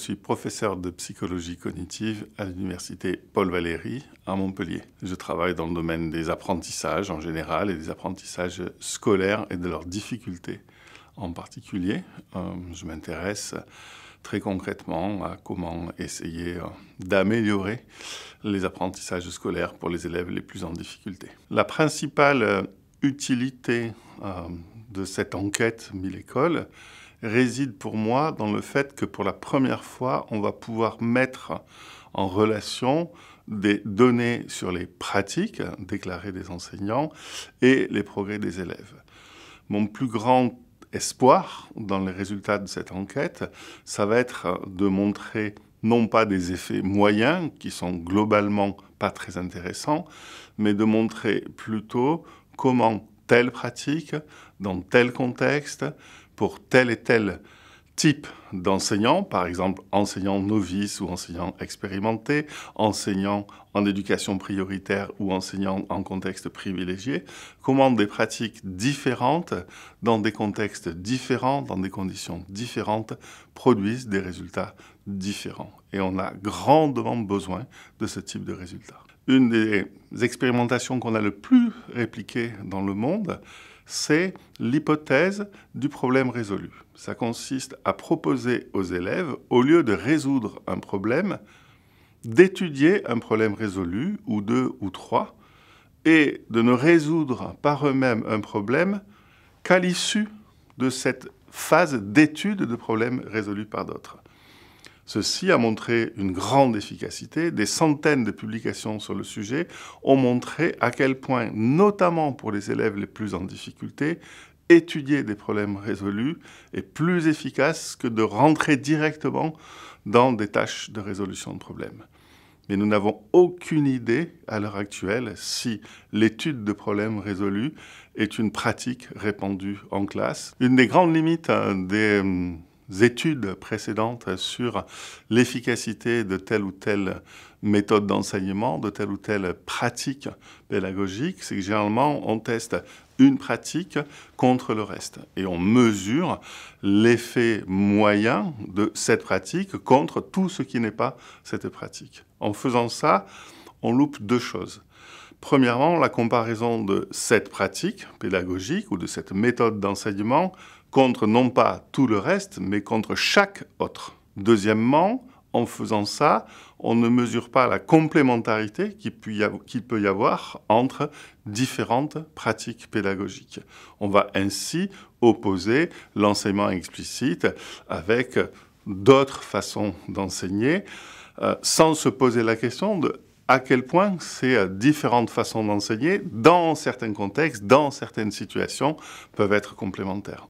Je suis professeur de psychologie cognitive à l'université Paul Valéry à Montpellier. Je travaille dans le domaine des apprentissages en général et des apprentissages scolaires et de leurs difficultés en particulier. Je m'intéresse très concrètement à comment essayer d'améliorer les apprentissages scolaires pour les élèves les plus en difficulté. La principale utilité de cette enquête 1000 écoles réside pour moi dans le fait que pour la première fois, on va pouvoir mettre en relation des données sur les pratiques déclarées des enseignants et les progrès des élèves. Mon plus grand espoir dans les résultats de cette enquête, ça va être de montrer non pas des effets moyens qui sont globalement pas très intéressants, mais de montrer plutôt comment telle pratique, dans tel contexte, pour tel et tel type d'enseignants, par exemple enseignants novices ou enseignants expérimentés, enseignants en éducation prioritaire ou enseignants en contexte privilégié, comment des pratiques différentes, dans des contextes différents, dans des conditions différentes, produisent des résultats différents. Et on a grandement besoin de ce type de résultats. Une des expérimentations qu'on a le plus répliquées dans le monde, c'est l'hypothèse du problème résolu. Ça consiste à proposer aux élèves, au lieu de résoudre un problème, d'étudier un problème résolu, ou deux ou trois, et de ne résoudre par eux-mêmes un problème qu'à l'issue de cette phase d'étude de problèmes résolus par d'autres. Ceci a montré une grande efficacité. Des centaines de publications sur le sujet ont montré à quel point, notamment pour les élèves les plus en difficulté, étudier des problèmes résolus est plus efficace que de rentrer directement dans des tâches de résolution de problèmes. Mais nous n'avons aucune idée à l'heure actuelle si l'étude de problèmes résolus est une pratique répandue en classe. Une des grandes limites des études précédentes sur l'efficacité de telle ou telle méthode d'enseignement, de telle ou telle pratique pédagogique, c'est que généralement on teste une pratique contre le reste et on mesure l'effet moyen de cette pratique contre tout ce qui n'est pas cette pratique. En faisant ça, on loupe deux choses. Premièrement, la comparaison de cette pratique pédagogique ou de cette méthode d'enseignement contre non pas tout le reste, mais contre chaque autre. Deuxièmement, en faisant ça, on ne mesure pas la complémentarité qu'il peut y avoir entre différentes pratiques pédagogiques. On va ainsi opposer l'enseignement explicite avec d'autres façons d'enseigner, sans se poser la question de à quel point ces différentes façons d'enseigner, dans certains contextes, dans certaines situations, peuvent être complémentaires.